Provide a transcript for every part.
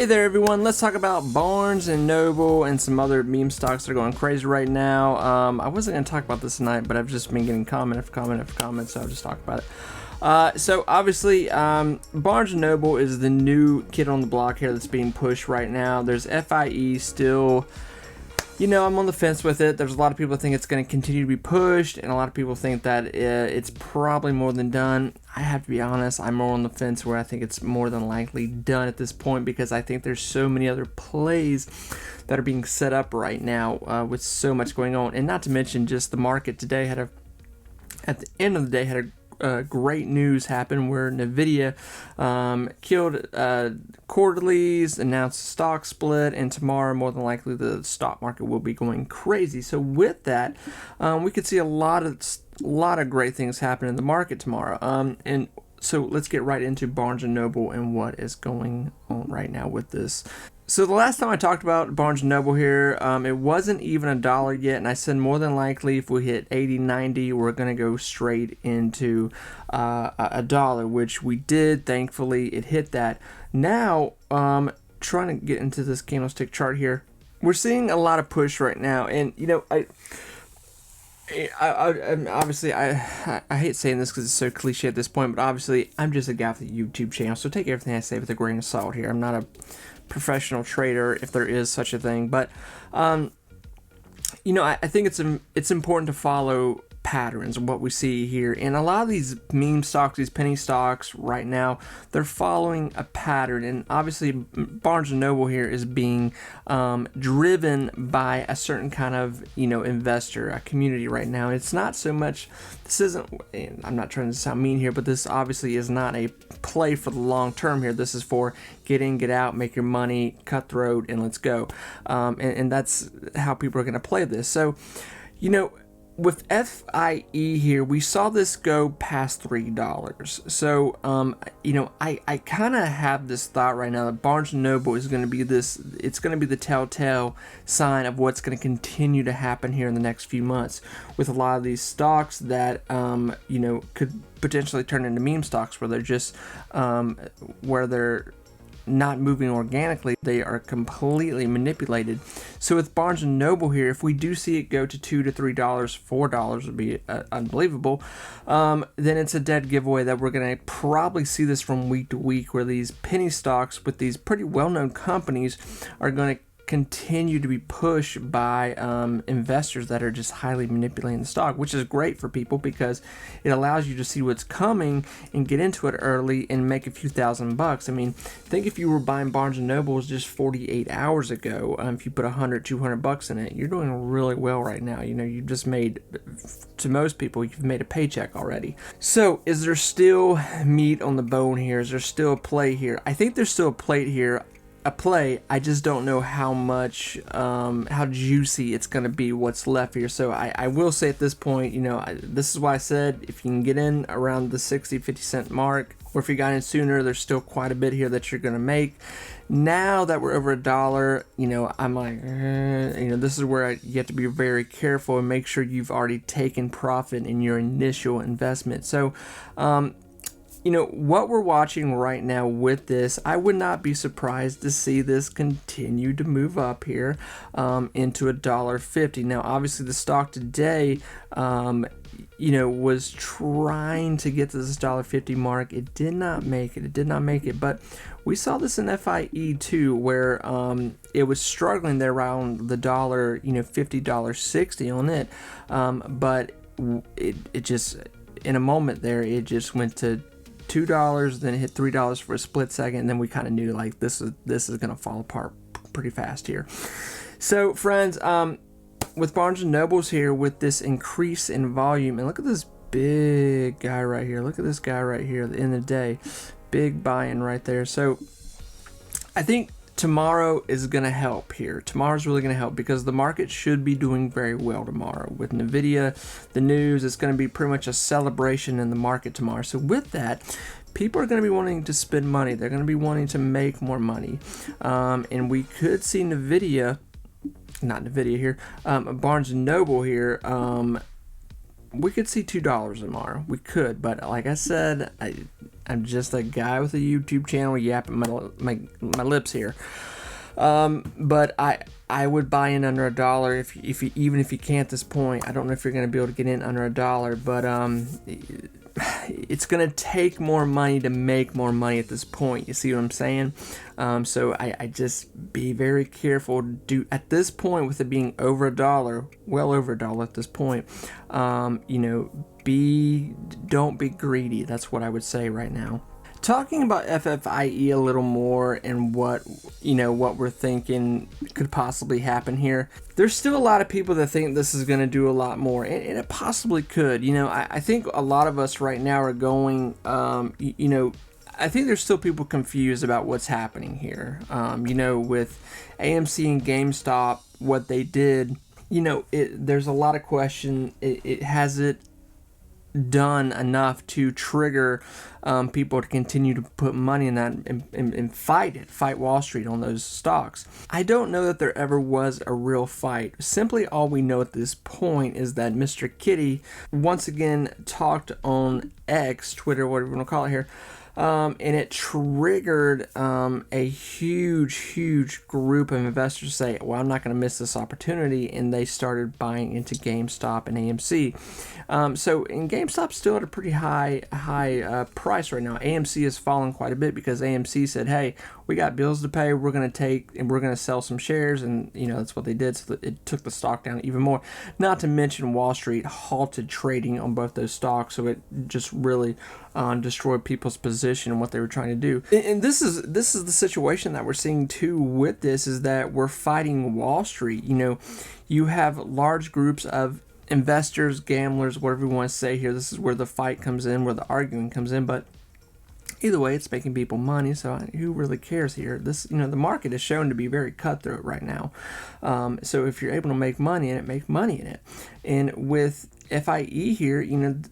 Hey there everyone, let's talk about Barnes and Noble and some other meme stocks that are going crazy right now. I wasn't going to talk about this tonight, but I've just been getting comment after comment after comment, so I'll just talk about it. So obviously, Barnes and Noble is the new kid on the block here that's being pushed right now. There's FIE still. You know, I'm on the fence with it. There's a lot of people that think it's going to continue to be pushed, and a lot of people think that it's probably more than done. I have to be honest, I'm more on the fence where I think it's more than likely done at this point, because I think there's so many other plays that are being set up right now with so much going on. And not to mention, just the market today at the end of the day, had a great news happen where Nvidia killed quarterlies, announced a stock split, and tomorrow more than likely the stock market will be going crazy. So with that, we could see a lot of great things happen in the market tomorrow. And so let's get right into Barnes and Noble and what is going on right now with this. So the last time I talked about Barnes & Noble here, it wasn't even $1 yet, and I said more than likely if we hit 80, 90, we're going to go straight into $1, which we did. Thankfully, it hit that. Now, trying to get into this candlestick chart here, we're seeing a lot of push right now, and you know, I obviously I hate saying this because it's so cliche at this point, but obviously I'm just a guy with a YouTube channel, so take everything I say with a grain of salt here. I'm not a professional trader, if there is such a thing, but you know, I think it's important to follow patterns of what we see here, and a lot of these meme stocks, these penny stocks right now, they're following a pattern. And obviously Barnes and Noble here is being driven by a certain kind of, you know, investor, a community right now. It's not so much, this isn't, and I'm not trying to sound mean here, but this obviously is not a play for the long term here. This is for get in, get out, make your money, cutthroat, and let's go. And that's how people are going to play this. So, you know, with FIE here, we saw this go past $3. So, you know, I kind of have this thought right now that Barnes & Noble is going to be this, it's going to be the telltale sign of what's going to continue to happen here in the next few months with a lot of these stocks that, you know, could potentially turn into meme stocks where they're just, where they're not moving organically, they are completely manipulated. So with Barnes & Noble here, if we do see it go to $2 to $3, $4 would be unbelievable, then it's a dead giveaway that we're going to probably see this from week to week, where these penny stocks with these pretty well-known companies are going to continue to be pushed by investors that are just highly manipulating the stock, which is great for people because it allows you to see what's coming and get into it early and make a few $1,000. I mean, think if you were buying Barnes & Nobles just 48 hours ago, if you put $100, $200 in it, you're doing really well right now. You know, you just made, to most people, you've made a paycheck already. So is there still meat on the bone here? Is there still a play here? I think there's still a plate here. A play. I just don't know how much, how juicy it's going to be what's left here. So I will say at this point, you know, this is why I said if you can get in around the 60-50 cent mark, or if you got in sooner, there's still quite a bit here that you're going to make. Now that we're over $1, you know, I'm like, you know, this is where you have to be very careful and make sure you've already taken profit in your initial investment. So, you know, what we're watching right now with this, I would not be surprised to see this continue to move up here into $1.50. Now, obviously, the stock today, you know, was trying to get to this $1.50 mark. It did not make it. It did not make it. But we saw this in FIE too, where it was struggling there around the $1, you know, $50, $60 on it. But it just, in a moment there, it just went to $2, then it hit $3 for a split second, and then we kind of knew like this is gonna fall apart pretty fast here. So friends, with Barnes & Noble's here, with this increase in volume, and look at this big guy right here. Look at this guy right here at the end of the day, big buy-in right there. So I think tomorrow is going to help here. Tomorrow's really going to help because the market should be doing very well tomorrow. With Nvidia, the news, it's going to be pretty much a celebration in the market tomorrow. So with that, people are going to be wanting to spend money. They're going to be wanting to make more money. And we could see Nvidia, not Nvidia here, Barnes & Noble here, we could see $2 tomorrow. We could, but like I said, I'm just a guy with a YouTube channel yapping my lips here. But I would buy in under $1 if you, even if you can't at this point. I don't know if you're going to be able to get in under $1, but it's going to take more money to make more money at this point. You see what I'm saying? So I just be very careful. At this point, with it being over $1, well over $1 at this point, don't be greedy. That's what I would say right now. Talking about FFIE a little more and what we're thinking could possibly happen here. There's still a lot of people that think this is going to do a lot more, and it possibly could. I think a lot of us right now are going, I think there's still people confused about what's happening here. With AMC and GameStop, what they did, there's a lot of question. It has it done enough to trigger people to continue to put money in that and fight Wall Street on those stocks. I don't know that there ever was a real fight. Simply all we know at this point is that Mr. Kitty once again talked on X, Twitter, whatever you want to call it here, and it triggered a huge group of investors to say, well, I'm not going to miss this opportunity, and they started buying into GameStop and AMC. So GameStop's still at a pretty high price right now. AMC has fallen quite a bit because AMC said, hey, we got bills to pay, we're going to sell some shares, and that's what they did. So it took the stock down even more. Not to mention Wall Street halted trading on both those stocks, so it just really destroyed people's position and what they were trying to do. And this is the situation that we're seeing too with this, is that we're fighting Wall Street. You have large groups of investors, gamblers, whatever you want to say here. This is where the fight comes in, where the arguing comes in, but either way, it's making people money, so who really cares here? The market is shown to be very cutthroat right now. So if you're able to make money in it, make money in it. And with FIE here,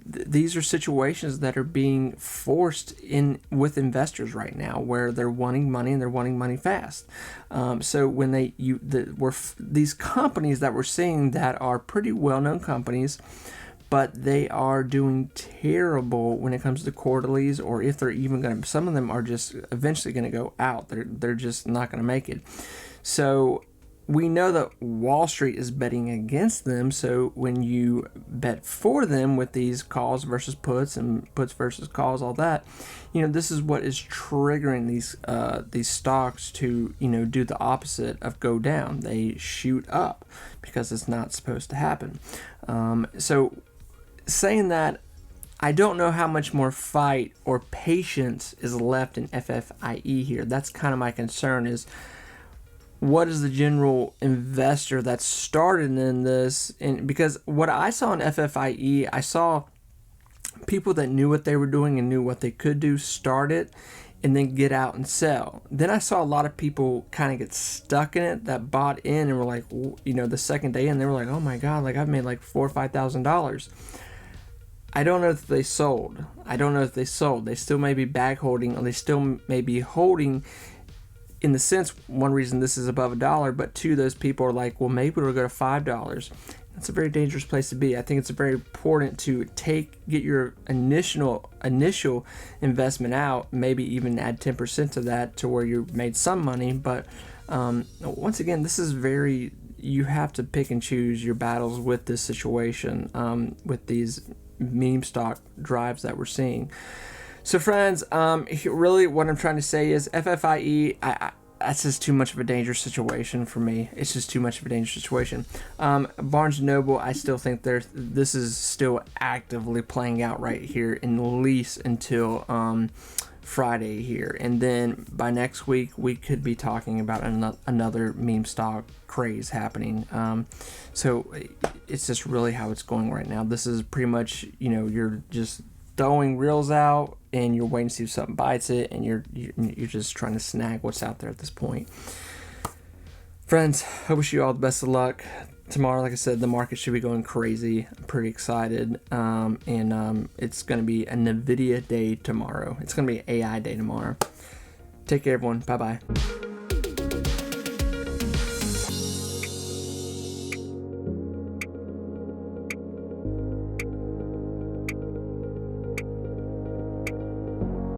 these are situations that are being forced in with investors right now, where they're wanting money and they're wanting money fast. So when these companies that we're seeing that are pretty well-known companies, but they are doing terrible when it comes to quarterlies, or if they're even going to, some of them are just eventually going to go out. They're just not going to make it. So we know that Wall Street is betting against them. So when you bet for them with these calls versus puts and puts versus calls, all that, this is what is triggering these stocks to do the opposite of go down. They shoot up because it's not supposed to happen. So saying that, I don't know how much more fight or patience is left in FFIE here. That's kind of my concern, is what is the general investor that started in this? And because what I saw in FFIE, I saw people that knew what they were doing and knew what they could do start it and then get out and sell. Then I saw a lot of people kind of get stuck in it that bought in and were like, the second day in, they were like, oh my God, like I've made like $4,000 or $5,000. I don't know if they sold. They still may be bag holding, or they still may be holding. In the sense, one reason this is above $1, but two, those people are like, well, maybe it'll go to $5. That's a very dangerous place to be. I think it's very important to get your initial investment out, maybe even add 10% to that to where you made some money. But once again, you have to pick and choose your battles with this situation, with these meme stock drives that we're seeing. So friends, really what I'm trying to say is FFIE, that's just too much of a dangerous situation for me. It's just too much of a dangerous situation. Barnes & Noble, I still think this is still actively playing out right here, at least until Friday here. And then by next week, we could be talking about another meme stock craze happening. So it's just really how it's going right now. This is pretty much, you're just throwing reels out and you're waiting to see if something bites it, and you're just trying to snag what's out there at this point. Friends, I wish you all the best of luck. Tomorrow, like I said, the market should be going crazy. I'm pretty excited. And it's going to be a NVIDIA day tomorrow. It's going to be an AI day tomorrow. Take care, everyone. Bye-bye.